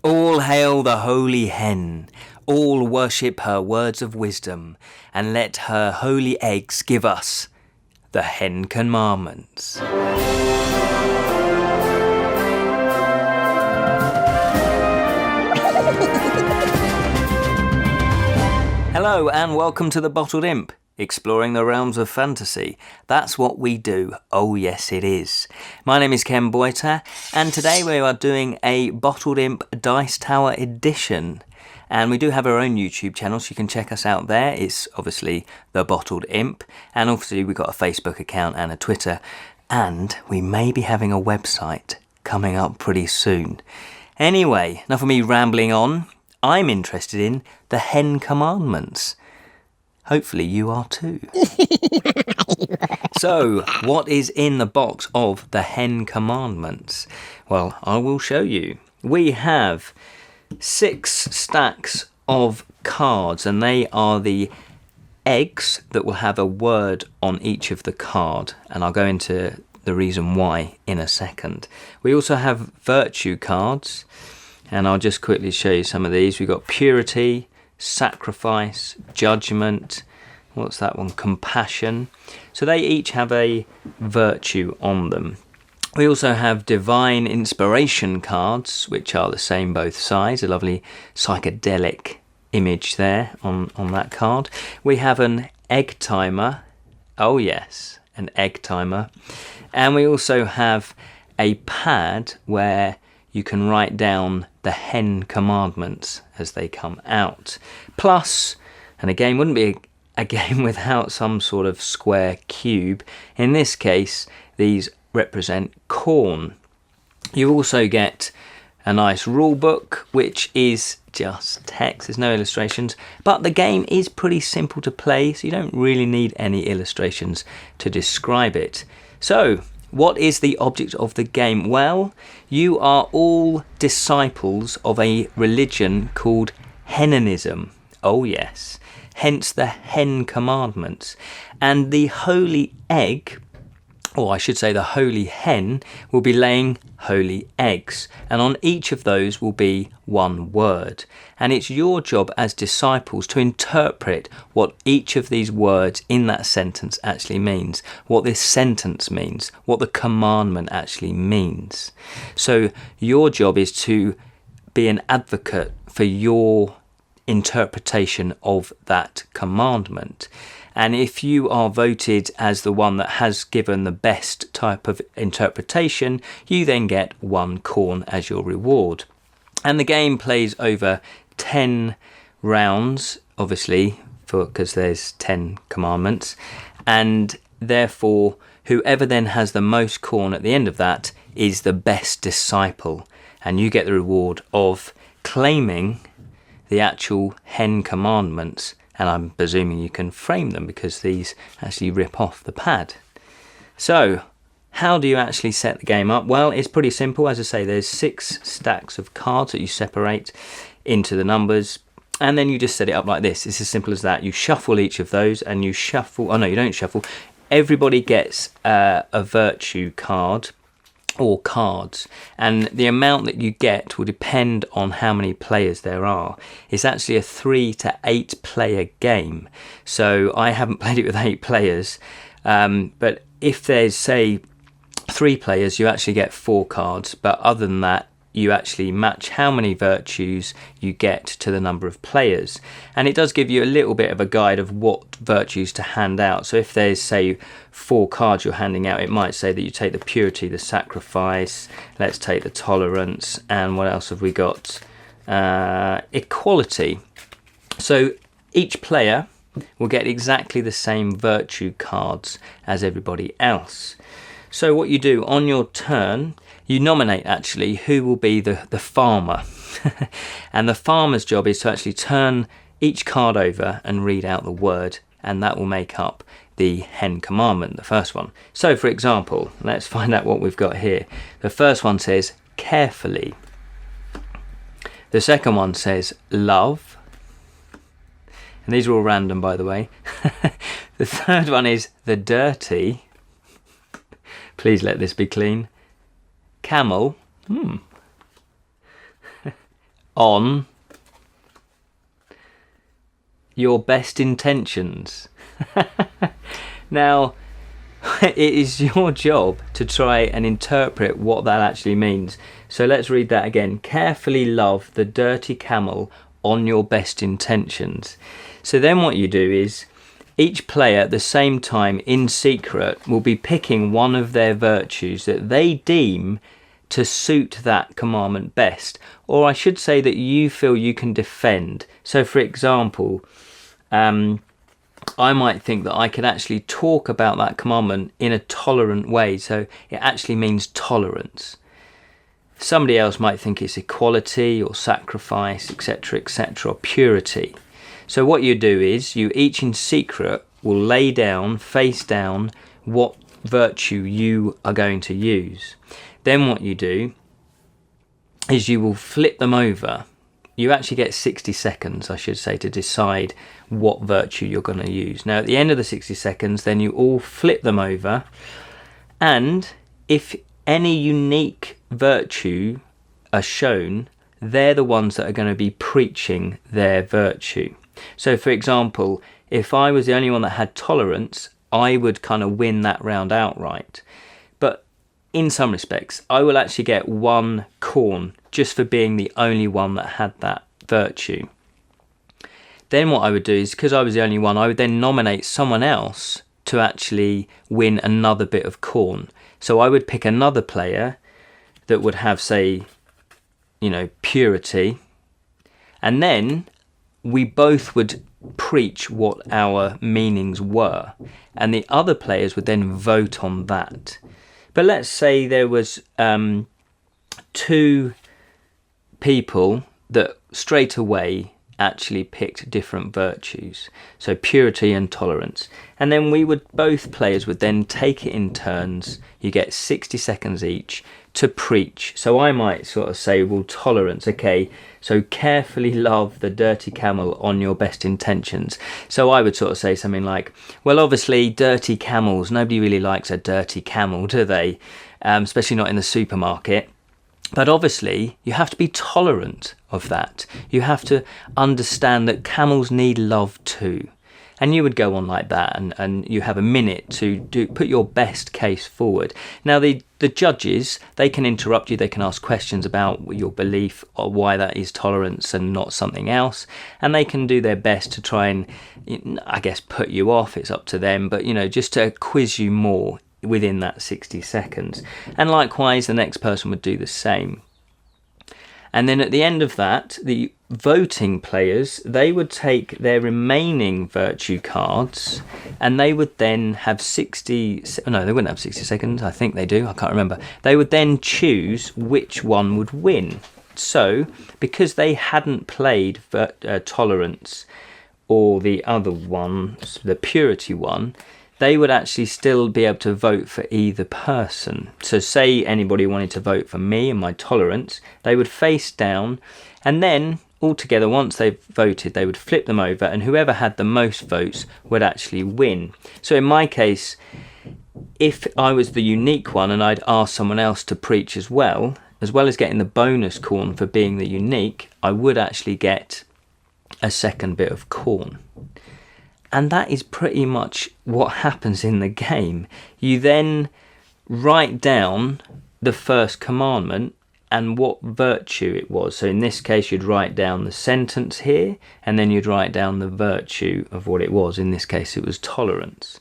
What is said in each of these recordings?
All hail the holy hen, all worship her words of wisdom, and let her holy eggs give us the hen commandments. Hello and welcome to the Bottled Imp, exploring the realms of fantasy. That's what we do. Oh yes it is. My name is Ken Boyter and today we are doing a Bottled Imp Dice Tower edition. And we do have our own YouTube channel, so you can check us out there. It's obviously The Bottled Imp. And obviously we've got a Facebook account and a Twitter. And we may be having a website coming up pretty soon. Anyway, enough of me rambling on. I'm interested in the hen commandments. Hopefully you are too. So, what is in the box of the hen commandments? Well, I will show you. We have 6 stacks of cards, and they are the eggs that will have a word on each of the card, and I'll go into the reason why in a second. We also have virtue cards, and I'll just quickly show you some of these. We've got purity, sacrifice, judgment, what's that one, compassion. So they each have a virtue on them. We also have divine inspiration cards, which are the same both sides, a lovely psychedelic image there on that card. We have an egg timer, oh yes, an egg timer. And we also have a pad where you can write down the hen commandments as they come out. Plus, and a game wouldn't be a game without some sort of square cube. In this case, these represent corn. You also get a nice rule book, which is just text, there's no illustrations, but the game is pretty simple to play, so you don't really need any illustrations to describe it. So, what is the object of the game? Well, you are all disciples of a religion called Henanism. Oh yes, hence the hen commandments. And the holy egg, or I should say the holy hen, will be laying holy eggs. And on each of those will be one word. And it's your job as disciples to interpret what each of these words in that sentence actually means, what this sentence means, what the commandment actually means. So your job is to be an advocate for your interpretation of that commandment. And if you are voted as the one that has given the best type of interpretation, you then get 1 corn as your reward. And the game plays over 10 rounds, obviously, because there's 10 commandments. And therefore, whoever then has the most corn at the end of that is the best disciple. And you get the reward of claiming the actual hen commandments. And I'm presuming you can frame them because these actually rip off the pad. So, how do you actually set the game up? Well, it's pretty simple. As I say, there's 6 stacks of cards that you separate into the numbers. And then you just set it up like this. It's as simple as that. You shuffle each of those and you shuffle... Oh, no, you don't shuffle. Everybody gets a virtue card or cards, and the amount that you get will depend on how many players there are. It's actually a 3 to 8 player game, so I haven't played it with 8 players, but if there's, say, 3 players, you actually get 4 cards, but other than that, you actually match how many virtues you get to the number of players. And it does give you a little bit of a guide of what virtues to hand out. So if there's, say, 4 cards you're handing out, it might say that you take the purity, the sacrifice, let's take the tolerance, and what else have we got? Equality. So each player will get exactly the same virtue cards as everybody else. So what you do on your turn, you nominate actually who will be the farmer. And the farmer's job is to actually turn each card over and read out the word, and that will make up the hen commandment, the first one. So for example, let's find out what we've got here. The first one says carefully. The second one says love. And these are all random, by the way. The third one is the dirty. Please let this be clean. Camel. On your best intentions. Now, it is your job to try and interpret what that actually means. So let's read that again. Carefully love the dirty camel on your best intentions. So then what you do is each player at the same time in secret will be picking one of their virtues that they deem to suit that commandment best, or I should say that you feel you can defend. So for example, I might think that I could actually talk about that commandment in a tolerant way, so it actually means tolerance. Somebody else might think it's equality or sacrifice, etc., etc., or purity. So what you do is you each in secret will lay down, face down, what virtue you are going to use. Then what you do is you will flip them over. You actually get 60 seconds, I should say, to decide what virtue you're going to use. Now, at the end of the 60 seconds, then you all flip them over. And if any unique virtue are shown, they're the ones that are going to be preaching their virtue. So, for example, if I was the only one that had tolerance, I would kind of win that round outright. But in some respects, I will actually get 1 corn just for being the only one that had that virtue. Then what I would do is, because I was the only one, I would then nominate someone else to actually win another bit of corn. So I would pick another player that would have, say, purity. And then we both would preach what our meanings were. And the other players would then vote on that. But let's say there was 2 people that straight away actually picked different virtues, so purity and tolerance, and then both players would then take it in turns. You get 60 seconds each to preach. So I might sort of say, well, tolerance, okay, so carefully love the dirty camel on your best intentions. So I would sort of say something like, well, obviously dirty camels, nobody really likes a dirty camel, do they? Especially not in the supermarket. But obviously, you have to be tolerant of that. You have to understand that camels need love too. And you would go on like that, and you have a minute to put your best case forward. Now, the judges, they can interrupt you. They can ask questions about your belief or why that is tolerance and not something else. And they can do their best to try and, I guess, put you off. It's up to them. But, just to quiz you more within that 60 seconds. And likewise, the next person would do the same. And then at the end of that, the voting players, they would take their remaining virtue cards and they would then have 60... No, they wouldn't have 60 seconds. I think they do. I can't remember. They would then choose which one would win. So, because they hadn't played tolerance or the other one, the purity one, they would actually still be able to vote for either person. So say anybody wanted to vote for me and my tolerance, they would face down, and then altogether, once they've voted, they would flip them over, and whoever had the most votes would actually win. So in my case, if I was the unique one and I'd ask someone else to preach as well as getting the bonus corn for being the unique, I would actually get a second bit of corn. And that is pretty much what happens in the game. You then write down the first commandment and what virtue it was. So in this case, you'd write down the sentence here, and then you'd write down the virtue of what it was. In this case, it was tolerance.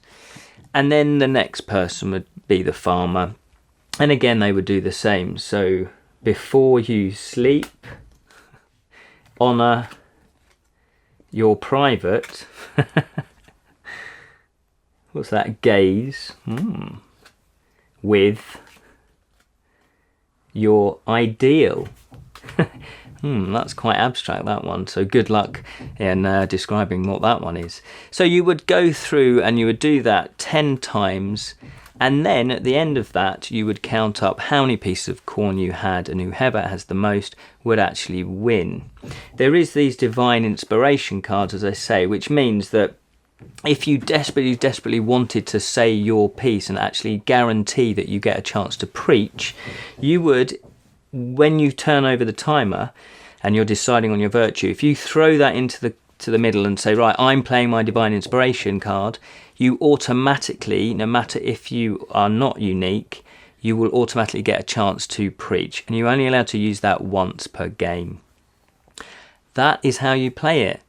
And then the next person would be the farmer. And again, they would do the same. So before you sleep, honour your private... What's that? Gaze with your ideal. That's quite abstract, that one. So good luck in describing what that one is. So you would go through and you would do that 10 times, And then at the end of that, you would count up how many pieces of corn you had, and whoever has the most would actually win. There is these divine inspiration cards, as I say, which means that if you desperately wanted to say your piece and actually guarantee that you get a chance to preach, you would, when you turn over the timer and you're deciding on your virtue, if you throw that into the middle and say, right, I'm playing my divine inspiration card, you automatically, no matter if you are not unique, you will automatically get a chance to preach, and you're only allowed to use that once per game. That is how you play it.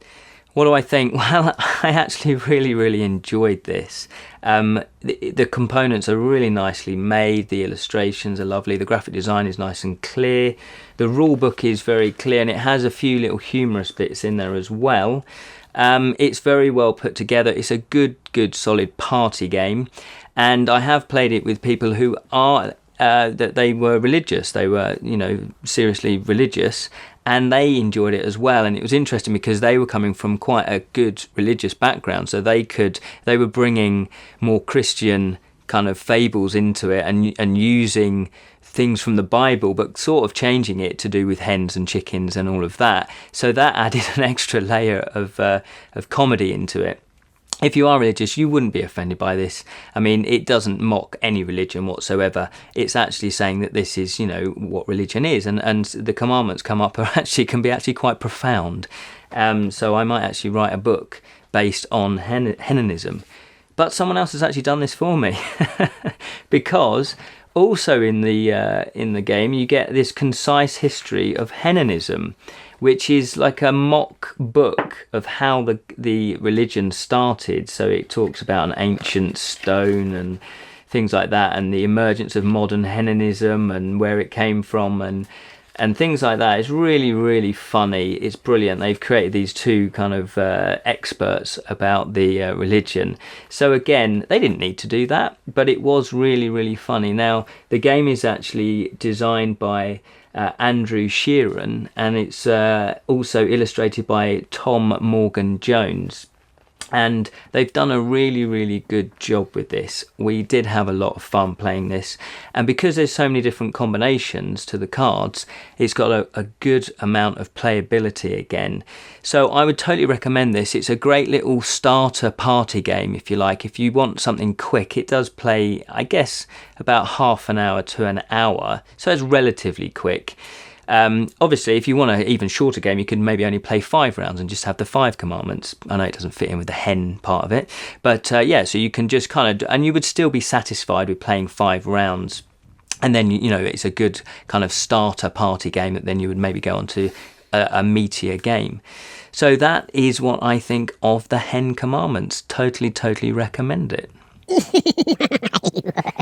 What do I think? Well, I actually really enjoyed this. The components are really nicely made, the illustrations are lovely, the graphic design is nice and clear, the rule book is very clear, and it has a few little humorous bits in there as well. It's very well put together. It's a good solid party game, and I have played it with people who are that they were religious. They were, seriously religious, and they enjoyed it as well. And it was interesting because they were coming from quite a good religious background, so they were bringing more Christian kind of fables into it and using things from the Bible, but sort of changing it to do with hens and chickens and all of that. So that added an extra layer of comedy into it. If you are religious, you wouldn't be offended by this. I mean, it doesn't mock any religion whatsoever. It's actually saying that this is, what religion is, and the commandments can be actually quite profound. So I might actually write a book based on henanism. But someone else has actually done this for me, because also in the game you get this concise history of henanism, which is like a mock book of how the religion started. So it talks about an ancient stone and things like that, and the emergence of modern henanism and where it came from and things like that. It's really funny. It's brilliant. They've created these two kind of experts about the religion. So again, they didn't need to do that, but it was really funny. Now, the game is actually designed by Andrew Sheeran, and it's also illustrated by Tom Morgan Jones. And they've done a really good job with this. We did have a lot of fun playing this, and because there's so many different combinations to the cards, it's got a good amount of playability again. So I would totally recommend this. It's a great little starter party game, if you like. If you want something quick, it does play, I guess, about half an hour to an hour, so it's relatively quick. Obviously, if you want an even shorter game, you could maybe only play 5 rounds and just have the 5 commandments. I know it doesn't fit in with the hen part of it, but so you can just kind of, and you would still be satisfied with playing 5 rounds. And then, it's a good kind of starter party game that then you would maybe go on to a meatier game. So that is what I think of the Hen Commandments. Totally recommend it.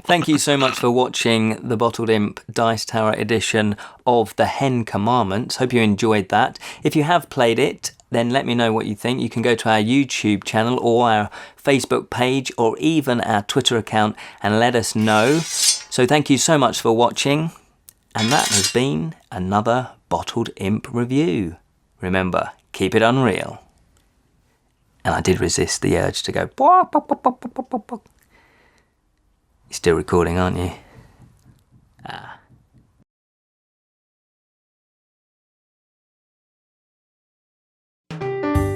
Thank you so much for watching the Bottled Imp Dice Tower edition of the Hen Commandments. Hope you enjoyed that. If you have played it, then let me know what you think. You can go to our YouTube channel or our Facebook page or even our Twitter account and let us know. So thank you so much for watching, and that has been another Bottled Imp review. Remember, keep it unreal. And I did resist the urge to go. You're still recording, aren't you?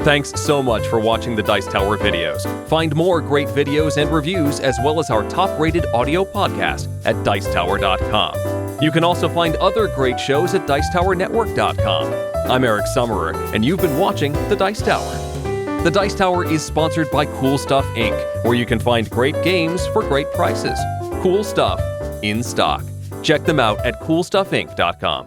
Thanks so much for watching the Dice Tower videos. Find more great videos and reviews, as well as our top-rated audio podcast at Dicetower.com. You can also find other great shows at Dicetowernetwork.com. I'm Eric Summerer, and you've been watching The Dice Tower. The Dice Tower is sponsored by Cool Stuff Inc., where you can find great games for great prices. Cool stuff in stock. Check them out at CoolStuffInc.com.